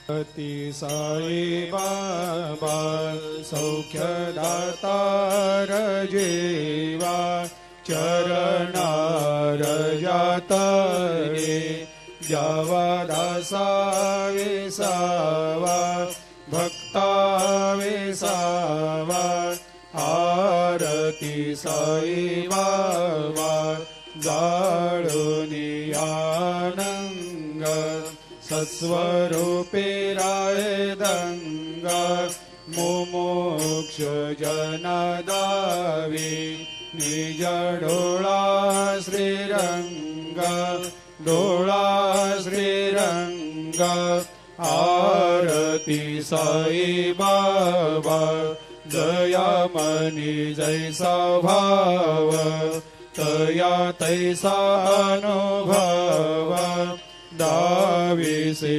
ती साई बाबा सौख्यदातार जीवा चरणार जातरे जावा दासा विसावा भक्ता विसावा आरती साई बाबा जाळुनी आनंग सत्स्वरूपे राय दंगा मुमुक्ष जनदावी निज डोळा श्रीरंग डोळा श्रीरंग आरती साई बाबा जया मनी जैसा भाव तया तैसा अनुभव दाविसे